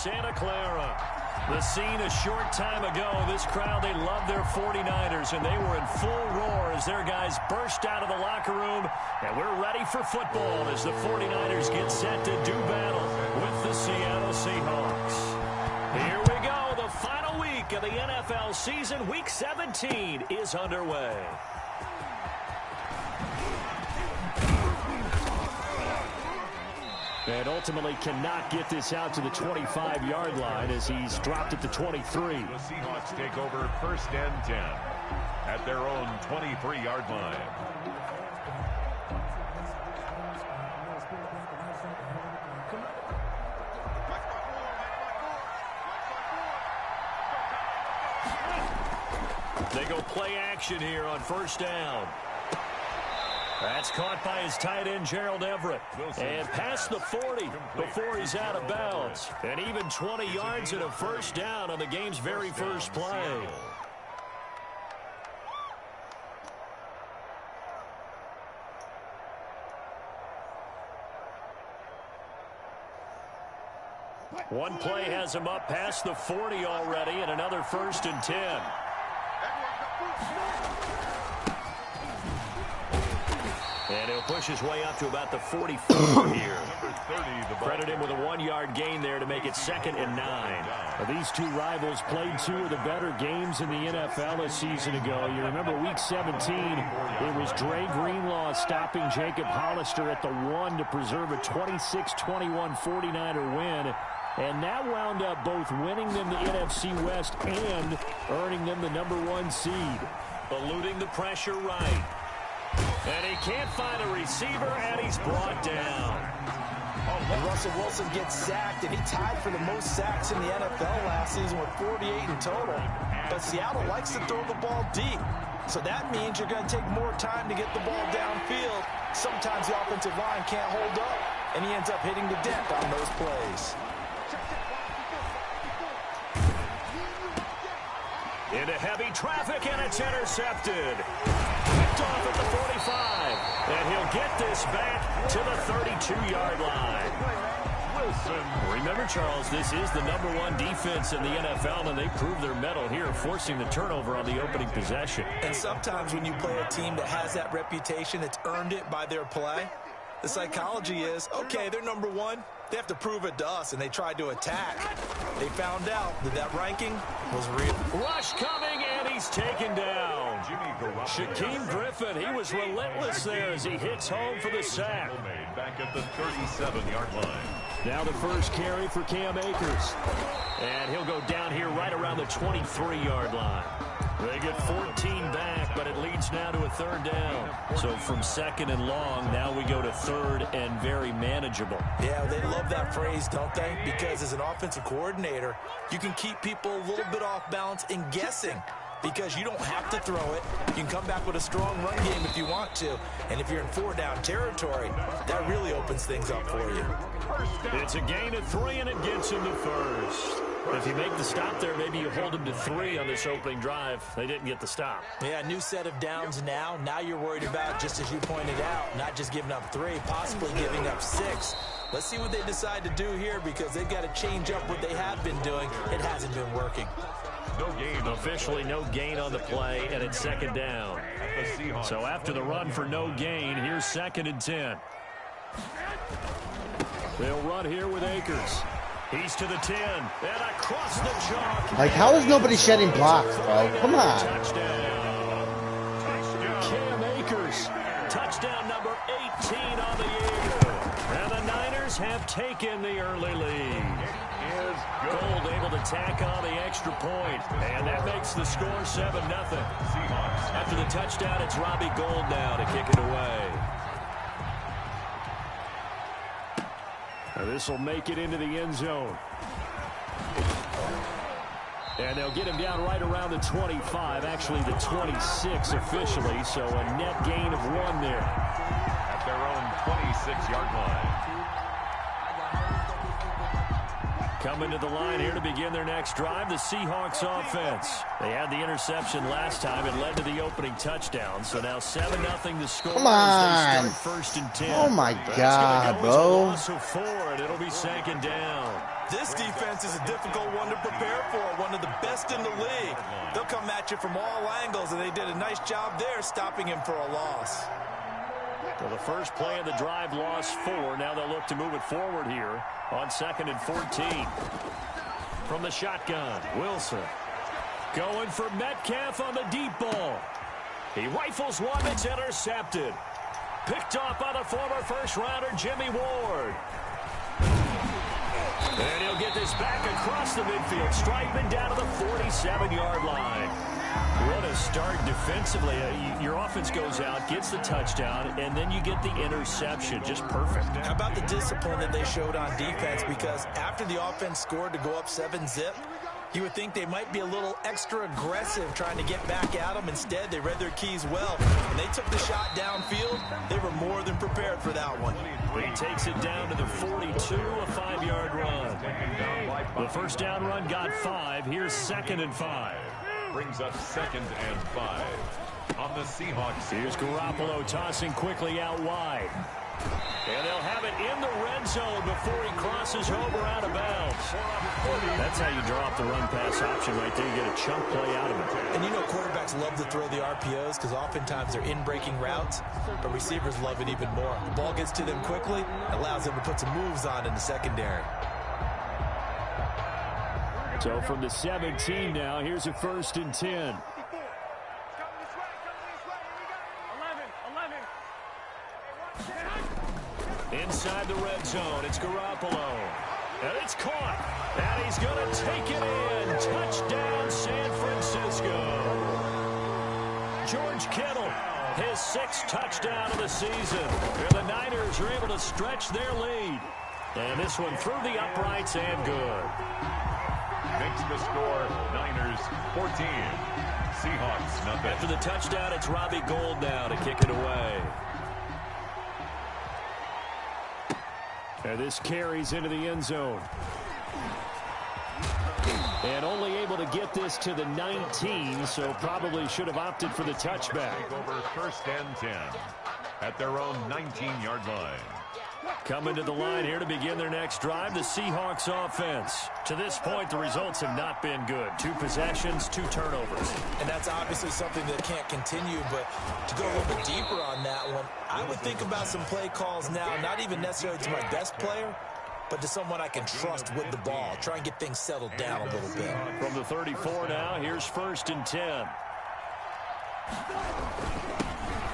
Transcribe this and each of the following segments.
Santa Clara. The scene a short time ago, this crowd, they love their 49ers, and they were in full roar as their guys burst out of the locker room. And we're ready for football as the 49ers get set to do battle with the Seattle Seahawks. Here we go. The final week of the NFL season, Week 17, is underway. And ultimately cannot get this out to the 25-yard line as he's dropped at the 23. The Seahawks take over 1st and 10 at their own 23-yard line. They go play action here on 1st down. That's caught by his tight end, Gerald Everett. And past the 40 before he's out of bounds. And even 20 yards and a 1st down on the game's very first play. One play has him up past the 40 already, and another 1st and 10. And he'll push his way up to about the 44 here. Credit him with a 1-yard gain there to make it 2nd and 9. These two rivals played two of the better games in the NFL a season ago. You remember Week 17, it was Dre Greenlaw stopping Jacob Hollister at the 1 to preserve a 26-21 49er win. And that wound up both winning them the NFC West and earning them the #1 seed. Eluding the pressure right. And he can't find a receiver, and he's brought down. And Russell Wilson gets sacked, and he tied for the most sacks in the NFL last season with 48 in total. But Seattle likes to throw the ball deep. So that means you're going to take more time to get the ball downfield. Sometimes the offensive line can't hold up, and he ends up hitting the deck on those plays. Into heavy traffic, and it's intercepted. Picked off at the 45. And he'll get this back to the 32-yard line. Remember, Charles, this is the #1 defense in the NFL, and they prove their mettle here, forcing the turnover on the opening possession. And sometimes when you play a team that has that reputation, it's earned it by their play. The psychology is, okay, they're #1. They have to prove it to us, and they tried to attack. They found out that that ranking was real. Rush coming, and he's taken down. Shaquem Griffin, he was relentless there as he hits home for the sack. Back at the 37-yard line. Now the first carry for Cam Akers. And he'll go down here right around the 23-yard line. They get 14 back, but it leads now to a 3rd down. So from 2nd and long, now we go to 3rd and very manageable. Yeah, they love that phrase, don't they? Because as an offensive coordinator, you can keep people a little bit off balance and guessing. Because you don't have to throw it. You can come back with a strong run game if you want to. And if you're in 4-down territory, that really opens things up for you. It's a gain of 3, and it gets him to 1st. If you make the stop there, maybe you hold him to 3 on this opening drive. They didn't get the stop. Yeah, new set of downs now. Now you're worried about, just as you pointed out, not just giving up 3, possibly giving up 6. Let's see what they decide to do here, because they've got to change up what they have been doing. It hasn't been working. No gain. Officially no gain on the play, and it's 2nd down. So after the run for no gain, here's 2nd and 10. They'll run here with Akers. He's to the 10, and across the chalk. Like, how is nobody shedding blocks, bro? Come on. Touchdown. Cam Akers. Touchdown number 18 on the year. And the Niners have taken the early lead. Gold able to tack on the extra point, and that makes the score 7-0. After the touchdown, it's Robbie Gould now to kick it away. This will make it into the end zone. And they'll get him down right around the 25, actually the 26 officially, so a net gain of 1 there. At their own 26-yard line. Coming to the line here to begin their next drive, the Seahawks offense. They had the interception last time. It led to the opening touchdown. So now 7-0 the score. Come on. As they start 1st and 10. Oh, my That's God, gonna go as a bro. loss of 4, and it'll be 2nd down. This defense is a difficult one to prepare for, one of the best in the league. They'll come at you from all angles, and they did a nice job there stopping him for a loss. Well, the first play of the drive lost 4. Now they'll look to move it forward here on 2nd and 14. From the shotgun, Wilson. Going for Metcalf on the deep ball. He rifles one that's intercepted. Picked off by the former first-rounder Jimmy Ward. And he'll get this back across the midfield. Strikeman down to the 47-yard line. What a start defensively. Your offense goes out, gets the touchdown, and then you get the interception. Just perfect. How about the discipline that they showed on defense? Because after the offense scored to go up 7-zip, you would think they might be a little extra aggressive trying to get back at them. Instead, they read their keys well. When they took the shot downfield, they were more than prepared for that one. He takes it down to the 42, a 5-yard run. The first down run got 5. Here's 2nd and 5. Brings up 2nd and 5 on the Seahawks. Here's Garoppolo tossing quickly out wide. And they'll have it in the red zone before he crosses over out of bounds. That's how you draw up the run-pass option right there. You get a chunk play out of it. And you know quarterbacks love to throw the RPOs because oftentimes they're in-breaking routes, but receivers love it even more. The ball gets to them quickly, allows them to put some moves on in the secondary. So from the 17 now, here's a 1st and 10. Inside the red zone, it's Garoppolo. And it's caught. And he's going to take it in. Touchdown, San Francisco. George Kittle, his 6th touchdown of the season. And the Niners are able to stretch their lead. And this one through the uprights and good. Makes the score Niners 14. Seahawks nothing. After the touchdown, it's Robbie Gould now to kick it away. And this carries into the end zone. And only able to get this to the 19, so probably should have opted for the touchback. Over 1st and 10 at their own 19-yard line. Coming to the line here to begin their next drive, the Seahawks offense. To this point, the results have not been good. 2 possessions, 2 turnovers. And that's obviously something that can't continue, but to go a little bit deeper on that one, I would think about some play calls now, not even necessarily to my best player, but to someone I can trust with the ball. Try and get things settled down a little bit. From the 34 now, here's 1st and 10.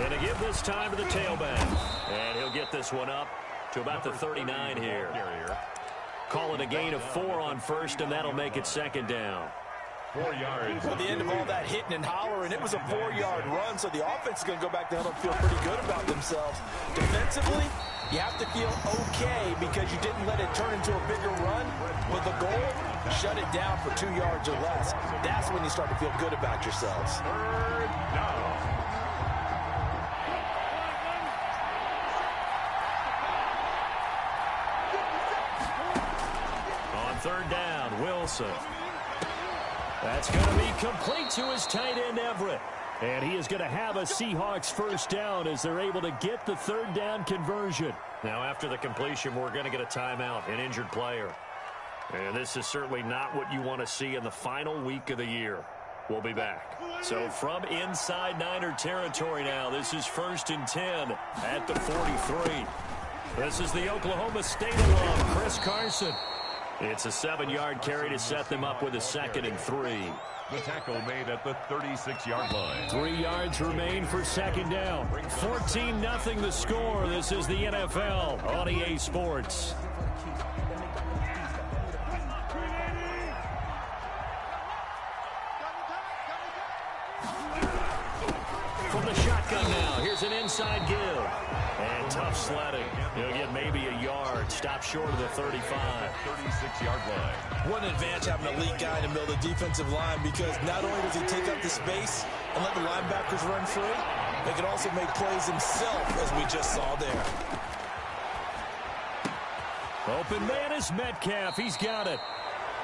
And to give this time to the tailback. And he'll get this one up to about the 39 here. Call it a gain of 4 on 1st, and that'll make it 2nd down. 4 yards. At the end of all that hitting and hollering, it was a 4-yard run, so the offense is going to go back to huddle and feel pretty good about themselves. Defensively, you have to feel okay because you didn't let it turn into a bigger run. With the goal, shut it down for 2 yards or less. That's when you start to feel good about yourselves. 3rd down. On 3rd down, Wilson. That's going to be complete to his tight end, Everett. And he is going to have a Seahawks 1st down as they're able to get the 3rd down conversion. Now, after the completion, we're going to get a timeout, an injured player. And this is certainly not what you want to see in the final week of the year. We'll be back. So from inside Niner territory now, this is 1st and 10 at the 43. This is the Oklahoma State alum, Chris Carson. It's a 7-yard carry to set them up with a 2nd and 3. The tackle made at the 36-yard line. 3 yards remain for 2nd down. 14-0 the score. This is the NFL on EA Sports. From the shotgun now, here's an inside give. And tough sledding. He'll get maybe a yard. Stop short of the 35. 36-yard line. What an advantage having a elite guy in the middle of the defensive line, because not only does he take up the space and let the linebackers run free, they can also make plays himself, as we just saw there. Open man is Metcalf. He's got it.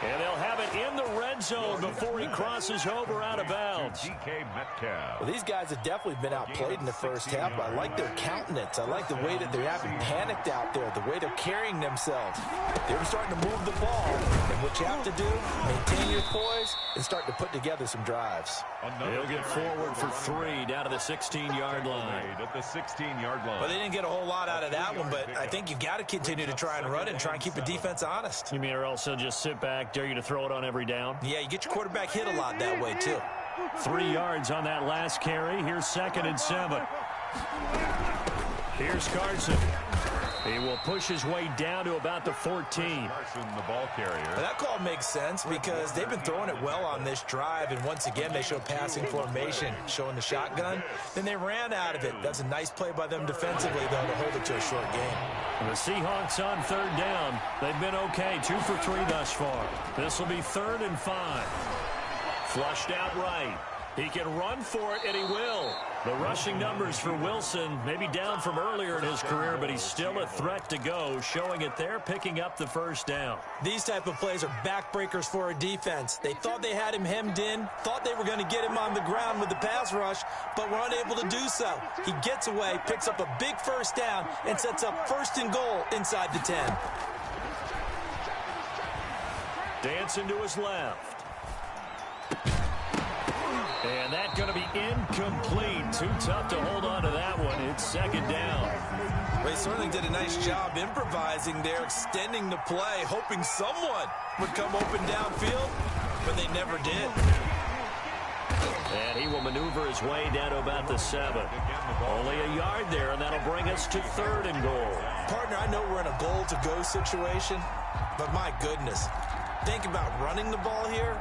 And they'll have it in the red zone before he crosses over out of bounds. DK Metcalf. Well, these guys have definitely been outplayed in the first half. I like their countenance. I like the way that they're having panicked out there, the way they're carrying themselves. They're starting to move the ball. And what you have to do, maintain your poise and start to put together some drives. He'll get forward for 3 down to the 16-yard line. At the 16-yard line. Well, they didn't get a whole lot out of that one, but I think you've got to continue to try and run it and try and keep the defense honest. You mean or else he'll just sit back, dare you to throw it on every down? Yeah, you get your quarterback hit a lot that way, too. 3 yards on that last carry. Here's 2nd and 7. Here's Carson. He will push his way down to about the 14. Carson, the ball carrier. Now, that call makes sense because they've been throwing it well on this drive, and once again, they show passing formation, showing the shotgun. Then they ran out of it. That's a nice play by them defensively, though, to hold it to a short game. The Seahawks on 3rd down. They've been okay, 2 for 3 thus far. This will be 3rd and 5. Flushed out right. He can run for it, and he will. The rushing numbers for Wilson may be down from earlier in his career, but he's still a threat to go, showing it there, picking up the 1st down. These type of plays are backbreakers for a defense. They thought they had him hemmed in, thought they were going to get him on the ground with the pass rush, but were unable to do so. He gets away, picks up a big 1st down, and sets up 1st and goal inside the 10. Dancing to his left. And that's going to be incomplete. Too tough to hold on to that one. It's 2nd down. They certainly did a nice job improvising there, extending the play, hoping someone would come open downfield, but they never did. And he will maneuver his way down to about the 7. Only a yard there, and that'll bring us to 3rd and goal. Partner, I know we're in a goal-to-go situation, but my goodness, think about running the ball here.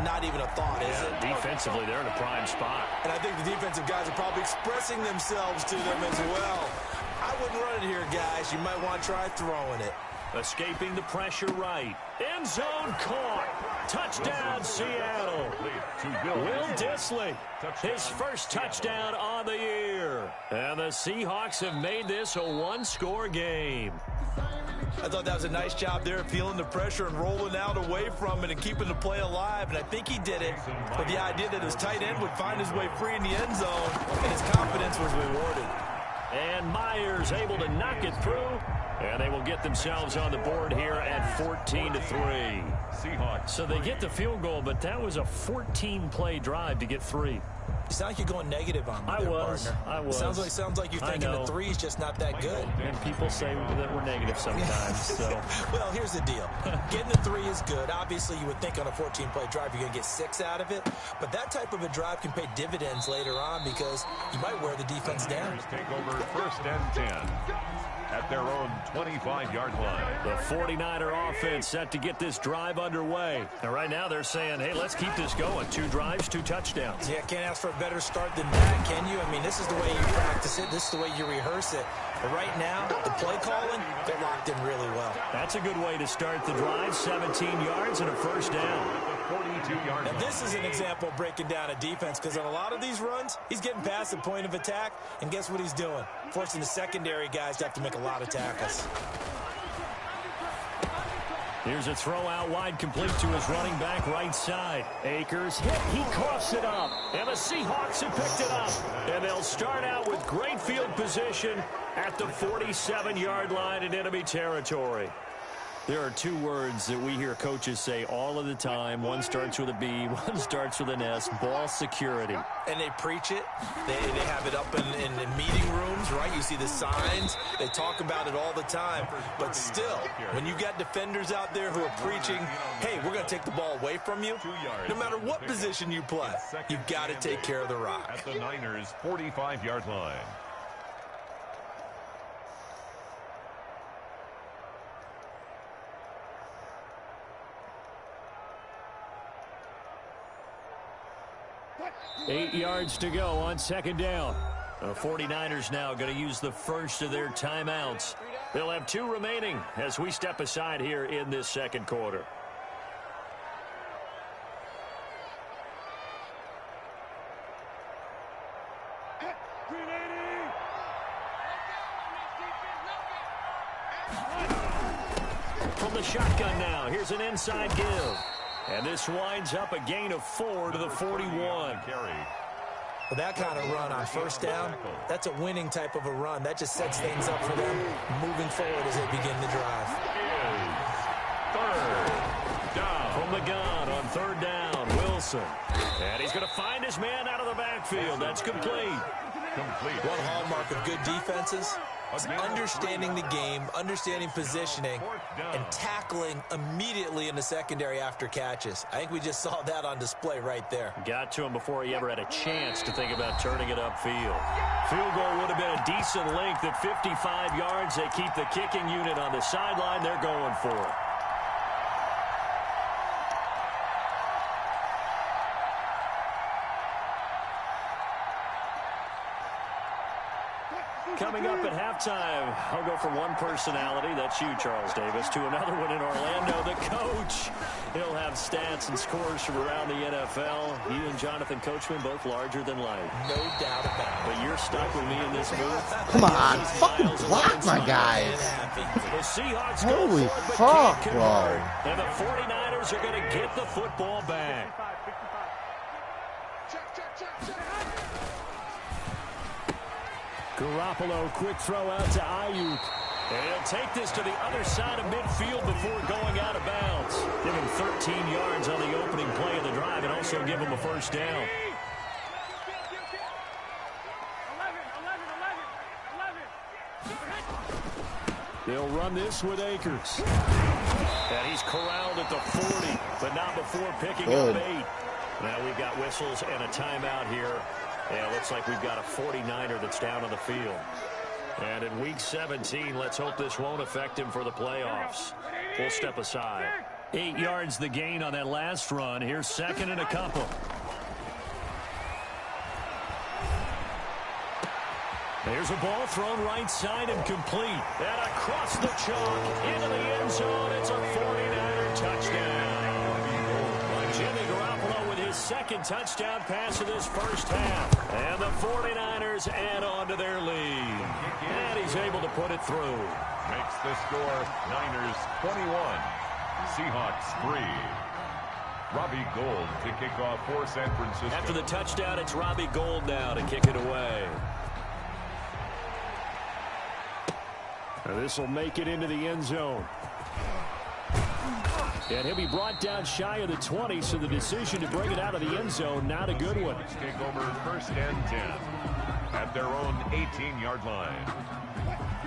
Not even a thought, is it? Defensively, they're in a prime spot. And I think the defensive guys are probably expressing themselves to them as well. I wouldn't run it here, guys. You might want to try throwing it. Escaping the pressure right. End zone caught. Touchdown, Seattle. Will Dissly, his 1st touchdown on the year. And the Seahawks have made this a 1-score game. I thought that was a nice job there, feeling the pressure and rolling out away from it and keeping the play alive. And I think he did it with the idea that his tight end would find his way free in the end zone, and his confidence was rewarded. And Myers able to knock it through. And they will get themselves on the board here at 14-3. Seahawks. So they get the field goal, but that was a 14-play drive to get 3. You sound like you're going negative on me there, partner. I was. Sounds like you're thinking the 3 is just not that good. And people say that we're negative sometimes. So. Well, here's the deal. Getting the 3 is good. Obviously, you would think on a 14-play drive you're going to get 6 out of it. But that type of a drive can pay dividends later on because you might wear the defense down. Take over 1st and 10. At their own 25-yard line. The 49er offense set to get this drive underway. And right now they're saying, hey, let's keep this going. 2 drives, 2 touchdowns. Yeah, can't ask for a better start than that, can you? I mean, this is the way you practice it. This is the way you rehearse it. But right now, the play calling, they're locked in really well. That's a good way to start the drive. 17 yards and a 1st down. 42-yard And this is an example of breaking down a defense because on a lot of these runs, he's getting past the point of attack, and guess what he's doing? Forcing the secondary guys to have to make a lot of tackles. Here's a throw out wide, complete to his running back right side. Akers hit, he coughs it up, and the Seahawks have picked it up. And they'll start out with great field position at the 47-yard line in enemy territory. There are 2 words that we hear coaches say all of the time. One starts with a B, one starts with an S, ball security. And they preach it. They have it up in meeting rooms, right? You see the signs. They talk about it all the time. But still, when you got defenders out there who are preaching, hey, we're going to take the ball away from you, no matter what position you play, you've got to take care of the rock. At the Niners' 45-yard line. Eight yards to go on 2nd down. The 49ers now going to use the first of their timeouts. They'll have 2 remaining as we step aside here in this 2nd quarter. from the shotgun now. Here's an inside give. And this winds up a gain of 4 to the 41. With that kind of run on first down, that's a winning type of a run. That just sets things up for them moving forward as they begin the drive. Third down. From the gun on third down, Wilson. And he's going to find his man out of the backfield. That's complete. One hallmark of good defenses is understanding the game, understanding positioning, and tackling immediately in the secondary after catches. I think we just saw that on display right there. Got to him before he ever had a chance to think about turning it upfield. Field goal would have been a decent length at 55 yards. They keep the kicking unit on the sideline. They're going for it. Coming up at halftime, I'll go from one personality, that's you, Charles Davis, to another one in Orlando, the coach. He'll have stats and scores from around the NFL. You and Jonathan Coachman, both larger than life. No doubt about it. But you're stuck with me in this booth. Come on, fucking block my guys. The Seahawks Holy go for it, fuck, but can't bro. convert. And the 49ers are going to get the football back. Garoppolo, quick throw out to Ayuk. And he'll take this to the other side of midfield before going out of bounds. Give him 13 yards on the opening play of the drive and also give him a first down. They'll run this with Akers. And he's corralled at the 40, but not before picking up 8. Now we've got whistles and a timeout here. Yeah, looks like we've got a 49er that's down on the field. And in Week 17, let's hope this won't affect him for the playoffs. We'll step aside. 8 yards the gain on that last run. Here's second and a couple. There's a ball thrown right side and complete. And across the chalk into the end zone. It's a 49er touchdown. Jimmy Garoppolo with his second touchdown pass of this first half. And the 49ers add on to their lead. And he's able to put it through. Makes the score Niners 21, Seahawks 3. Robbie Gould to kick off for San Francisco. After the touchdown, it's Robbie Gould now to kick it away. This will make it into the end zone. And he'll be brought down shy of the 20, so the decision to bring it out of the end zone, not a good one. Take over first and 10 at their own 18-yard line.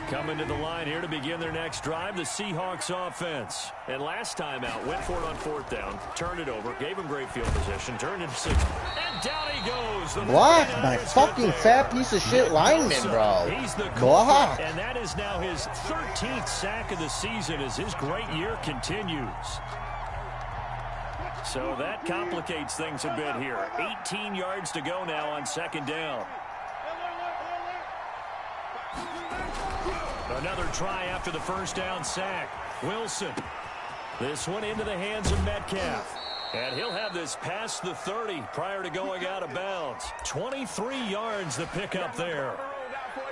Coming to the line here to begin their next drive, the Seahawks offense. And last time out, went for it on fourth down, turned it over, gave him great field position, turned into 6, and down he goes. Block my fucking fat piece of shit lineman, bro. He's the Block. And that is now his 13th sack of the season as his great year continues. So that complicates things a bit here. 18 yards to go now on second down. Another try after the first down sack. Wilson. This one into the hands of Metcalf. And he'll have this past the 30 prior to going out of bounds. 23 yards the pickup there.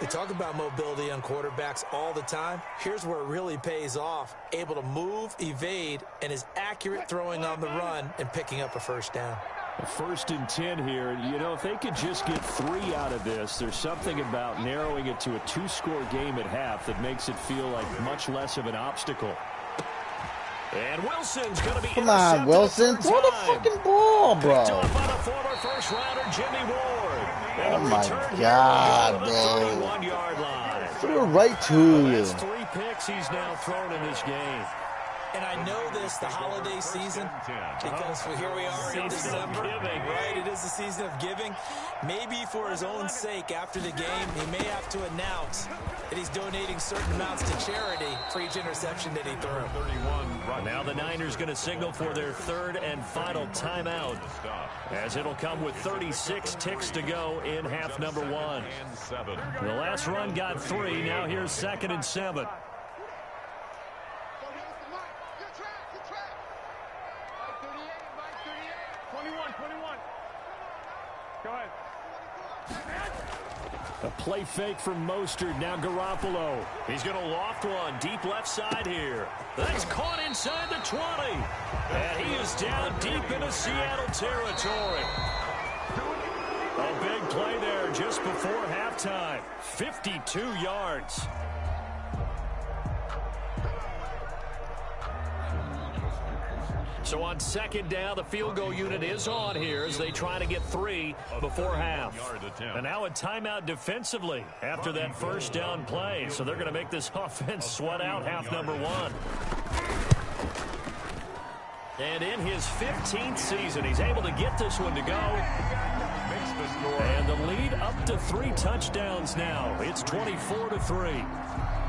They talk about mobility on quarterbacks all the time. Here's where it really pays off. Able to move, evade, and is accurate throwing on the run and picking up a first down. First and 10 here. You know, if they could just get 3 out of this, there's something about narrowing it to a 2-score game at half that makes it feel like much less of an obstacle. And Wilson's going to be Come on, Wilson. Throw the fucking ball, bro. Picked off by the former first-rounder Jimmy Ward. And Oh, a my return God, here bro. the 31-yard line. Threw it right to you. That's 3 picks he's now thrown in this game. And I know this, the holiday season, because here we are in December, right? It is the season of giving. Maybe for his own sake, after the game, he may have to announce that he's donating certain amounts to charity for each interception that he threw. Now the Niners going to signal for their third and final timeout, as it'll come with 36 ticks to go in half number 1. The last run got 3. Now here's second and 7. A play fake from Mostert. Now Garoppolo. He's going to loft one deep left side here. That's caught inside the 20. And he is down deep into Seattle territory. A big play there just before halftime. 52 yards. So on second down, the field goal unit is on here as they try to get 3 before half. And now a timeout defensively after that first down play. So they're going to make this offense sweat out half number 1. And in his 15th season, he's able to get this one to go. And the lead up to 3 touchdowns now. It's 24-3.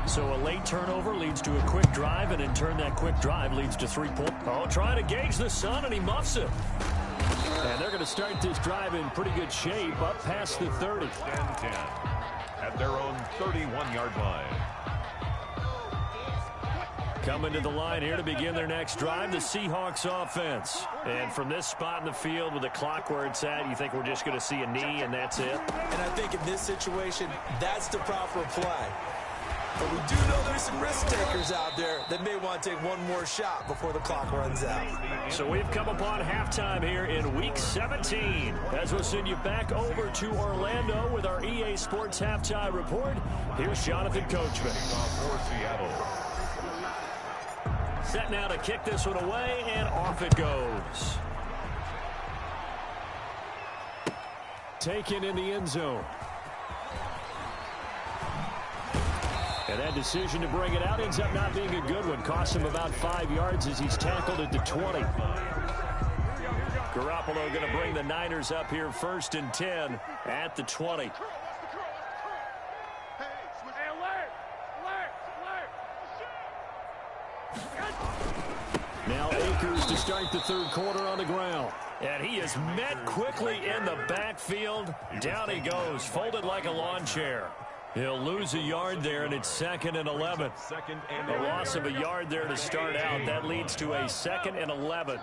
So a late turnover leads to a quick drive, and in turn that quick drive leads to 3 points. Oh, trying to gauge the sun, and he muffs it. And they're going to start this drive in pretty good shape, up past the 30. 10-10 at their own 31-yard line. Coming to the line here to begin their next drive, the Seahawks offense. And from this spot in the field with the clock where it's at, you think we're just going to see a knee and that's it? And I think in this situation, that's the proper play. But we do know there's some risk takers out there that may want to take one more shot before the clock runs out. So we've come upon halftime here in Week 17. As we'll send you back over to Orlando with our EA Sports Halftime Report, here's Jonathan Coachman. For Seattle. Set now to kick this one away, and off it goes. Taken in the end zone. And that decision to bring it out ends up not being a good one. Costs him about 5 yards as he's tackled at the 20. Garoppolo going to bring the Niners up here 1st and 10 at the 20. Now Akers to start the 3rd quarter on the ground. And he is met quickly in the backfield. Down he goes, folded like a lawn chair. He'll lose a yard there, and it's 2nd and 11. A loss of a yard there to start out. That leads to a 2nd and 11.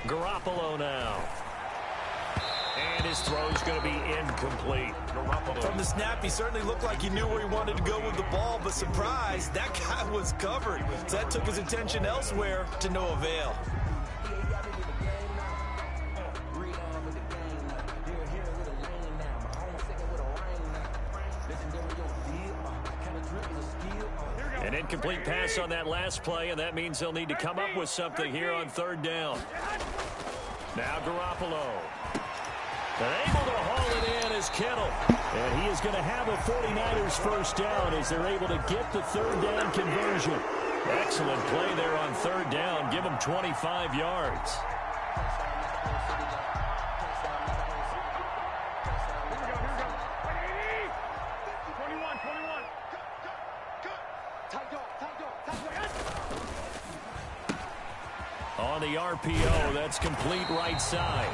Garoppolo now. And his throw's going to be incomplete. From the snap, he certainly looked like he knew where he wanted to go with the ball, but surprise, that guy was covered. So that took his attention elsewhere to no avail. An incomplete pass on that last play, and that means they'll need to come up with something here on 3rd down. Now Garoppolo. They're able to haul it in as Kittle. And he is going to have a 49ers first down as they're able to get the 3rd down conversion. Excellent play there on 3rd down. Give him 25 yards. On the RPO, that's complete right side.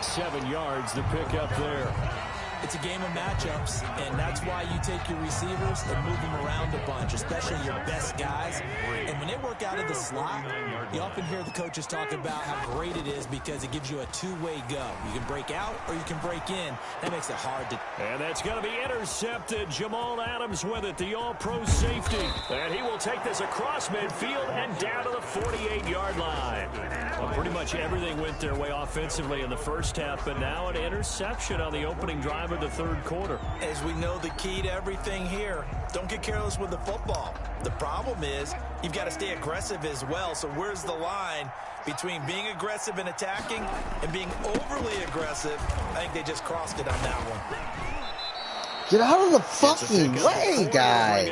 7 yards to pick up there. It's a game of matchups, and that's why you take your receivers and move them around a bunch, especially your best guys. And when they work out of the slot, you often hear the coaches talk about how great it is because it gives you a two-way go. You can break out or you can break in. That makes it hard to... And that's going to be intercepted. Jamal Adams with it, the all-pro safety. And he will take this across midfield and down to the 48-yard line. Well, pretty much everything went their way offensively in the first half, but now an interception on the opening drive of the 3rd quarter. As we know, the key to everything here, don't get careless with the football. The problem is you've got to stay aggressive as well. So where's the line between being aggressive and attacking and being overly aggressive? I think they just crossed it on that one. Get out of the fucking way, guy.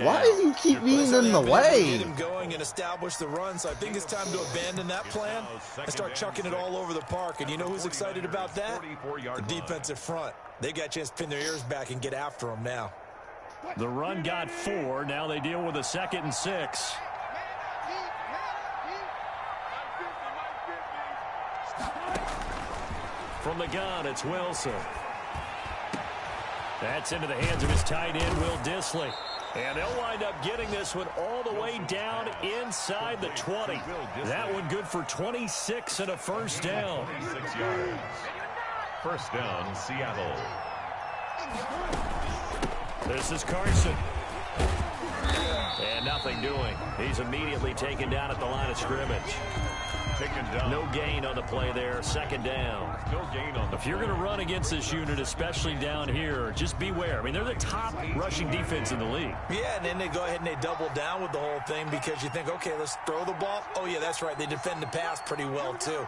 Why do you keep being in the way? Get him going and establish the run. So I think it's time to abandon that plan and start chucking it all over the park. And you know who's excited about that? The defensive front. They got a chance to pin their ears back and get after him now. The run got 4. Now they deal with a 2nd and 6. From the gun, it's Wilson. That's into the hands of his tight end, Will Dissly. And they'll wind up getting this one all the way down inside the 20. That one good for 26 and a first down. First down, Seattle. This is Carson. And nothing doing. He's immediately taken down at the line of scrimmage. Taken down. No gain on the play there. Second down. No gain on the If you're going to run against this unit, especially down here, just beware. I mean, they're the top rushing defense in the league. Yeah, and then they go ahead and they double down with the whole thing because you think, okay, let's throw the ball. Oh, yeah, that's right. They defend the pass pretty well, too.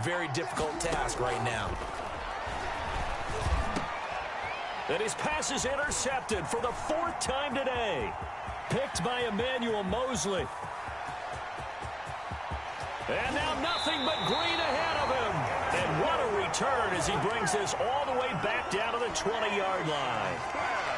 Very difficult task right now. And his pass is intercepted for the 4th time today. Picked by Emmanuel Mosley. And now nothing but green ahead of him. And what a return as he brings this all the way back down to the 20-yard line.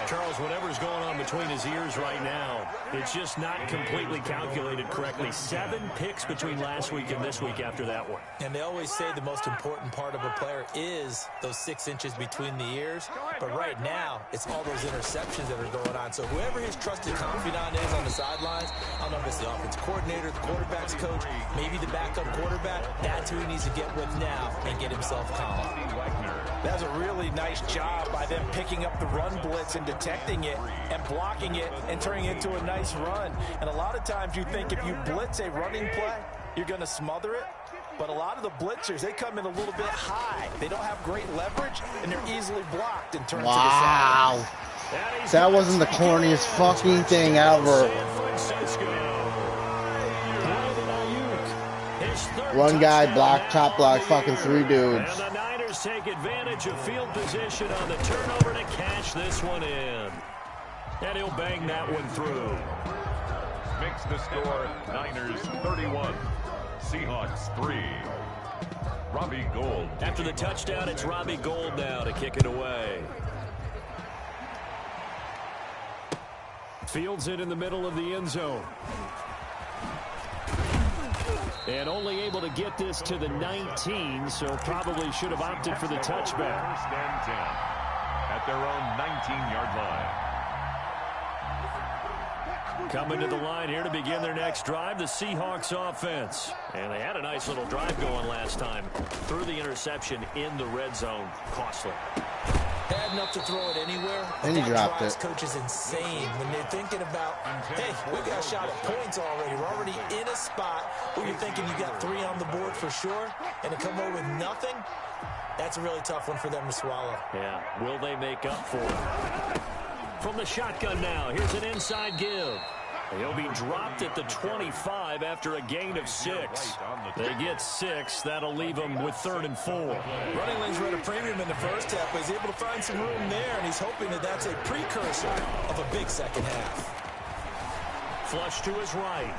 Charles, whatever's going on between his ears right now, it's just not completely calculated correctly. 7 picks between last week and this week after that one. And they always say the most important part of a player is those 6 inches between the ears. But right now, it's all those interceptions that are going on. So whoever his trusted confidant is on the sidelines, I don't know if it's the offense coordinator, the quarterback's coach, maybe the backup quarterback, that's who he needs to get with now and get himself calm. That's a really nice job by them picking up the run blitz and detecting it and blocking it and turning it into a nice run. And a lot of times you think if you blitz a running play, you're going to smother it. But a lot of the blitzers, they come in a little bit high. They don't have great leverage, and they're easily blocked and turned to the side. Wow. That wasn't the corniest fucking thing ever. One guy blocked, top block, fucking 3 dudes. And the Niners take advantage of field position on the turnover to cash this one in. And he'll bang that one through. Makes the score Niners 31, Seahawks 3. Robbie Gould. After the touchdown, it's Robbie Gould now to kick it away. Fields it in the middle of the end zone. And only able to get this to the 19, so probably should have opted for the touchback. First and 10 at their own 19-yard line. Coming to the line here to begin their next drive, the Seahawks offense. And they had a nice little drive going last time. Threw the interception in the red zone. Costly. Bad enough to throw it anywhere. And he dropped it. Coach is insane when they're thinking about, hey, we got a shot at points already. We're already in a spot where you're thinking you got 3 on the board for sure, and to come away with nothing, that's a really tough one for them to swallow. Yeah, will they make up for it? From the shotgun now, here's an inside give. He'll be dropped at the 25 after a gain of 6. They get 6. That'll leave them with 3rd and 4. Running lanes were at a premium in the first half, but he's able to find some room there, and he's hoping that that's a precursor of a big second half. Flush to his right.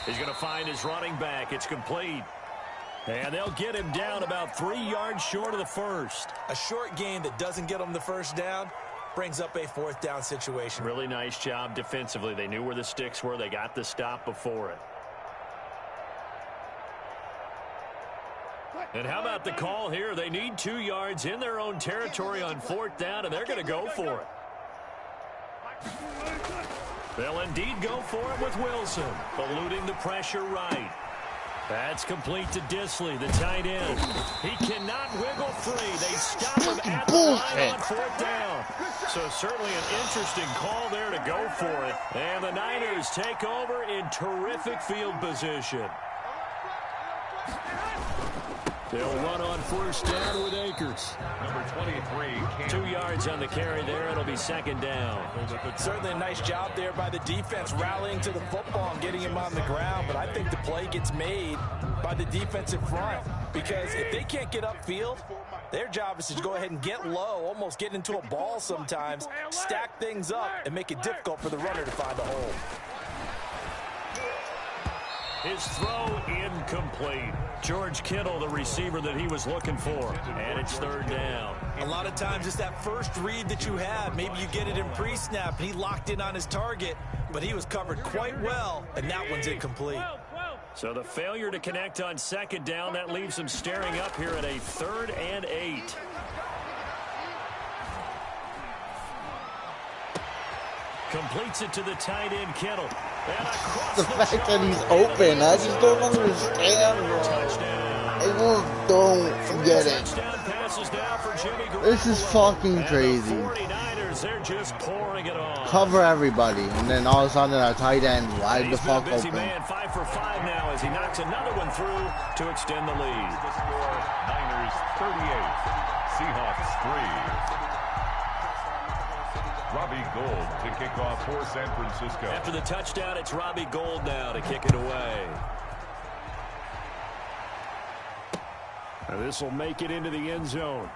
He's going to find his running back. It's complete. And they'll get him down about 3 yards short of the first. A short gain that doesn't get him the first down brings up a 4th down situation. Really nice job defensively. They knew where the sticks were. They got the stop before it. And how about the call here? They need 2 yards in their own territory on 4th down, and they're going to go for it. They'll indeed go for it with Wilson, eluding the pressure right. That's complete to Disley, the tight end. He cannot wiggle free. They stop him at the line on 4th down. So certainly an interesting call there to go for it. And the Niners take over in terrific field position. They'll run on 1st down with Akers. Number 23, 2 yards on the carry there. It'll be 2nd down. Certainly a nice job there by the defense rallying to the football and getting him on the ground. But I think the play gets made by the defensive front. Because if they can't get upfield, their job is to go ahead and get low, almost get into a ball sometimes, stack things up, and make it difficult for the runner to find a hole. His throw incomplete. George Kittle, the receiver that he was looking for. And it's 3rd down. A lot of times it's that first read that you have. Maybe you get it in pre-snap, and he locked in on his target, but he was covered quite well, and that one's incomplete. So the failure to connect on 2nd down, that leaves him staring up here at a 3rd and 8. Completes it to the tight end, Kittle. The fact that he's open, I just don't understand, bro. They won't Don't forget it. This is fucking crazy. They're just pouring it on. Cover everybody, and then all of a sudden our tight end wide the fuck open. Man, 5 for 5 now as he knocks another one through to extend the lead. The score, Niners 38, Seahawks 3. Robbie Gould to kick off for San Francisco. After the touchdown, it's Robbie Gould now to kick it away. And this will make it into the end zone.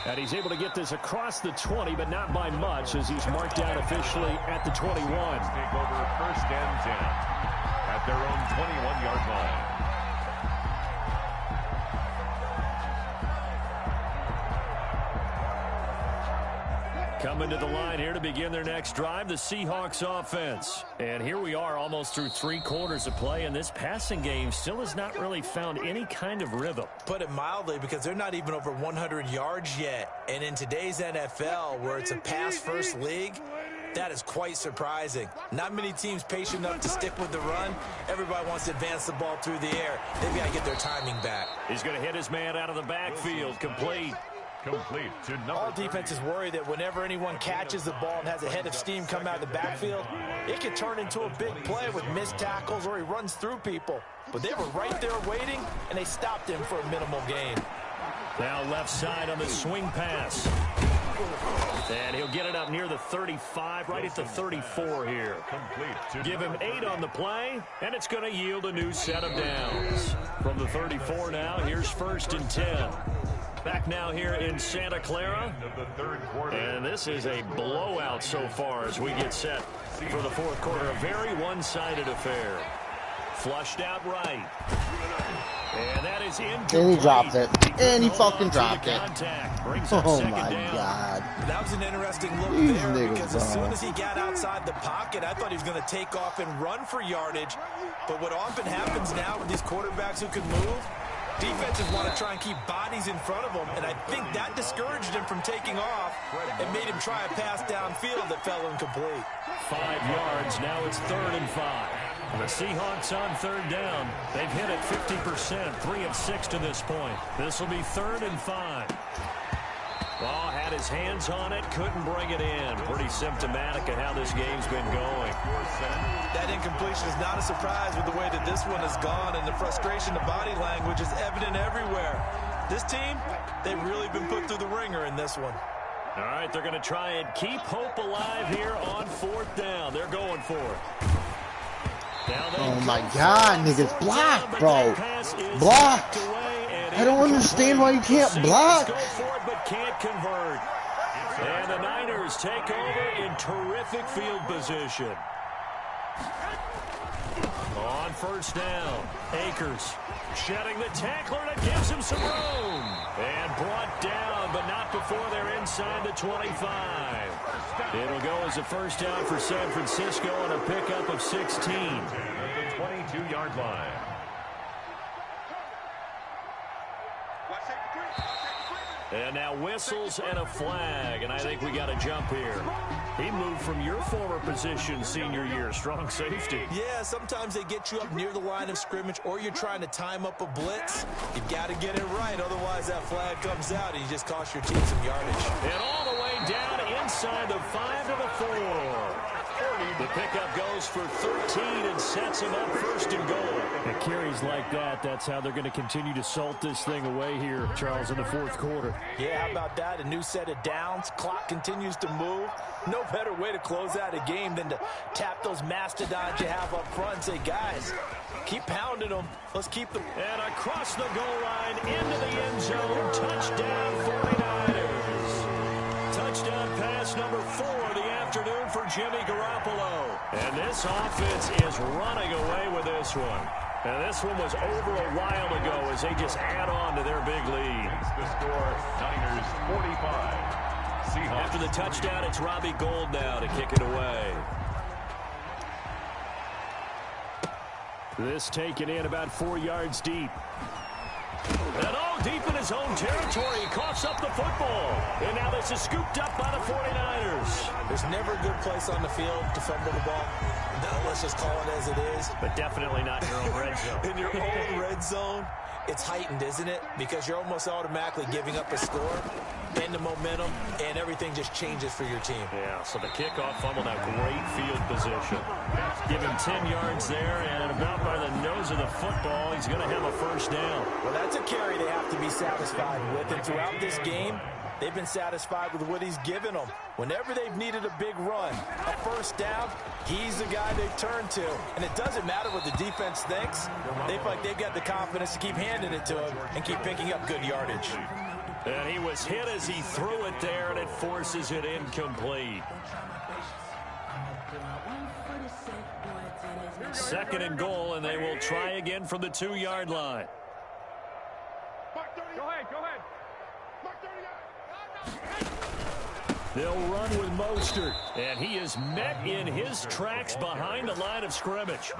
And he's able to get this across the 20, but not by much, as he's marked down officially at the 21. Take over 1st and 10 at their own 21-yard line. Coming to the line here to begin their next drive, the Seahawks offense. And here we are almost through 3 quarters of play, and this passing game still has not really found any kind of rhythm. Put it mildly, because they're not even over 100 yards yet. And in today's NFL, where it's a pass-first league, that is quite surprising. Not many teams patient enough to stick with the run. Everybody wants to advance the ball through the air. They've got to get their timing back. He's going to hit his man out of the backfield, complete. Complete to number All defenses worry that whenever anyone catches the ball and has a head of steam come out of the backfield, it can turn into a big play with missed tackles or he runs through people. But they were right there waiting, and they stopped him for a minimal gain. Now left side on the swing pass. And he'll get it up near the 35, right at the 34 here. Give him 8 on the play, and it's going to yield a new set of downs. From the 34 now, here's 1st and 10. Back now here in Santa Clara. And this is a blowout so far as we get set for the 4th quarter. A very one-sided affair. Flushed out right. And that is incomplete. And he dropped it. And he fucking dropped it. Oh my God. That was an interesting look These there, niggas, because as soon as he got outside the pocket, I thought he was going to take off and run for yardage. But what often happens now with these quarterbacks who can move, defenses want to try and keep bodies in front of them, and I think that discouraged him from taking off and made him try a pass downfield that fell incomplete. 5 yards, now it's 3rd and 5. The Seahawks on 3rd down. They've hit it 50%, 3 of 6 to this point. This will be 3rd and 5. Ball had his hands on it, couldn't bring it in. Pretty symptomatic of how this game's been going. That incompletion is not a surprise with the way that this one has gone, and the frustration, the body language is evident everywhere. This team, they've really been put through the ringer in this one. All right, they're going to try and keep hope alive here on 4th down. They're going for it. Oh my God, niggas, block, bro. Block. I don't understand why you can't block. Go for it, but can't convert. And the Niners take over in terrific field position. On 1st down, Akers shedding the tackler that gives him some room. And brought down, but not before they're inside the 25. It'll go as a 1st down for San Francisco on a pickup of 16. At the 22-yard line. And now whistles and a flag, and I think we got a jump here. He moved from your former position senior year, strong safety. Yeah, sometimes they get you up near the line of scrimmage, or you're trying to time up a blitz. You've got to get it right, otherwise that flag comes out and you just cost your team some yardage. And all the way down inside the 5 to the 4. The pickup goes for 13 and sets him up 1st and goal. At carries like that, that's how they're going to continue to salt this thing away here, Charles, in the 4th quarter. Yeah, how about that? A new set of downs. Clock continues to move. No better way to close out a game than to tap those mastodons you have up front and say, guys, keep pounding them. Let's keep them. And across the goal line into the end zone. Touchdown 49ers. Touchdown pass number 4 of the afternoon for Jimmy Garoppolo. And this offense is running away with this one. And this one was over a while ago as they just add on to their big lead. The score, Niners 45. Seahawks. After the touchdown, it's Robbie Gould now to kick it away. This taken in about 4 yards deep. And deep in his own territory, he coughs up the football. And now this is scooped up by the 49ers. There's never a good place on the field to fumble the ball. No, let's just call it as it is. But definitely not in your own red zone. In your own red zone, it's heightened, isn't it? Because you're almost automatically giving up a score and the momentum, and everything just changes for your team. Yeah, so the kickoff fumble, now great field position. Give him 10 yards there, and about by the nose of the football, he's going to have a first down. Well, that's a carry they have to be satisfied with, and throughout this game, they've been satisfied with what he's given them. Whenever they've needed a big run, a first down, he's the guy they've turned to. And it doesn't matter what the defense thinks. They feel like they've got the confidence to keep handing it to him and keep picking up good yardage. And he was hit as he threw it there, and it forces it incomplete. Second and goal, and they will try again from the 2-yard line. Go ahead. They'll run with Mostert, and he is met in his tracks behind the line of scrimmage.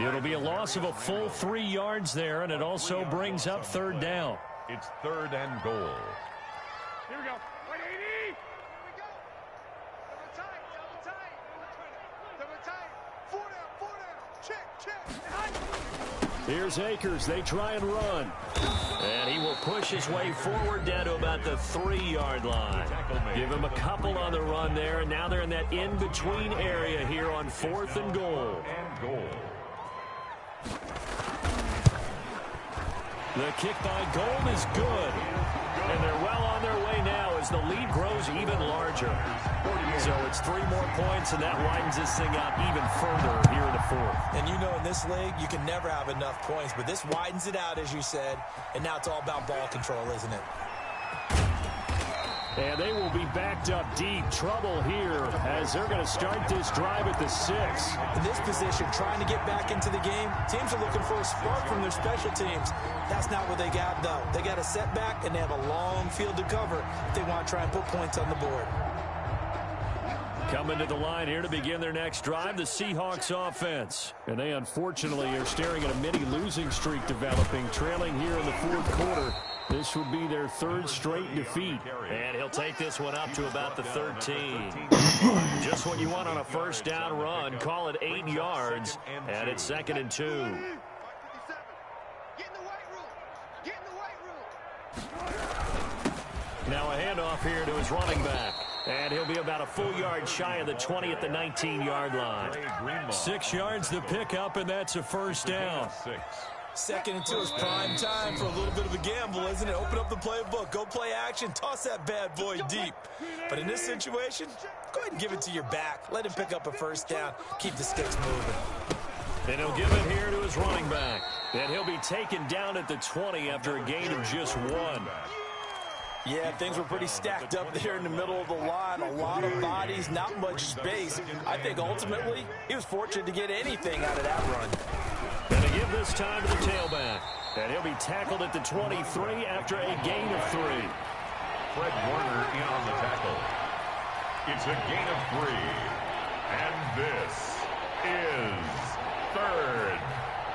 It'll be a loss of a full 3 yards there, and it also brings up third down. It's third and goal. Here we go. 180. Double tight. 4 down. Check. Here's Akers. They try and run. And he will push his way forward down to about the 3-yard line. Give him a couple on the run there, and now they're in that in-between area here on 4th and goal. The kick by Gold is good. And they're well on their way now as the lead grows even larger. So it's 3 more points, and that widens this thing out even further here in the 4th. And you know in this league, you can never have enough points, but this widens it out, as you said, and now it's all about ball control, isn't it? And they will be backed up deep. Trouble here as they're going to start this drive at the 6. In this position, trying to get back into the game, teams are looking for a spark from their special teams. That's not what they got, though. They got a setback, and they have a long field to cover if they want to try and put points on the board. Coming to the line here to begin their next drive, the Seahawks offense. And they unfortunately are staring at a mini losing streak developing, trailing here in the 4th quarter. This would be their 3rd straight defeat. And he'll take this one up to about the 13. Just what you want on a first down run. Call it 8 yards. And it's 2nd and 2. Get in the white room. Get in the white room. Now a handoff here to his running back. And he'll be about a full yard shy of the 20 at the 19-yard line. 6 yards the pickup, and that's a first down. 2nd and 2 is prime time for a little bit of a gamble, isn't it? Open up the playbook, go play action, toss that bad boy deep. But in this situation, go ahead and give it to your back. Let him pick up a first down. Keep the sticks moving. And he'll give it here to his running back. And he'll be taken down at the 20 after a gain of just 1. Yeah, things were pretty stacked up there in the middle of the line. A lot of bodies, not much space. I think ultimately he was fortunate to get anything out of that run. And to give this time to the tailback. And he'll be tackled at the 23 after a gain of 3. Fred Warner in on the tackle. It's a gain of 3. And this is third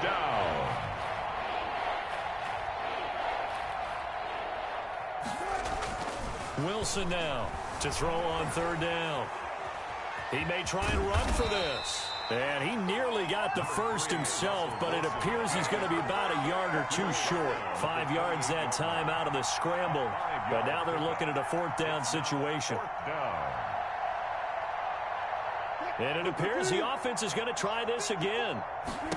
down. Wilson now to throw on third down. He may try and run for this. And he nearly got the first himself, but it appears he's going to be about a yard or 2 short. 5 yards that time out of the scramble. But now they're looking at a 4th down situation. And it appears the offense is going to try this again.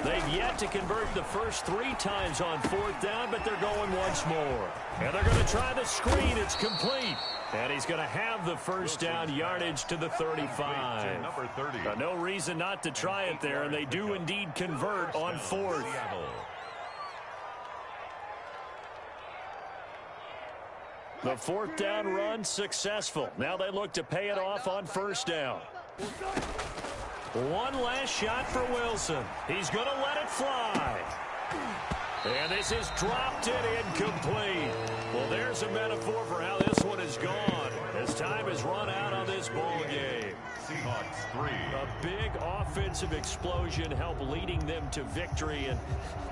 They've yet to convert the first 3 times on 4th down, but they're going once more. And they're going to try the screen. It's complete. And he's going to have the first down, yardage to the 35. Number 30. No reason not to try it there, and they do indeed convert on 4th. The 4th down run successful. Now they look to pay it off on first down. One last shot for Wilson. He's going to let it fly. And this is dropped in incomplete. Well, there's a metaphor for how this one is gone as time is run out on this ball game. Seahawks 3. A big offensive explosion helped leading them to victory. And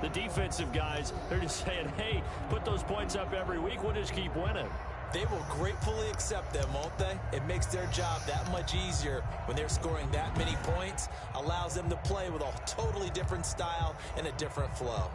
the defensive guys, they're just saying, hey, put those points up every week. We'll just keep winning. They will gratefully accept them, won't they? It makes their job that much easier when they're scoring that many points. Allows them to play with a totally different style and a different flow.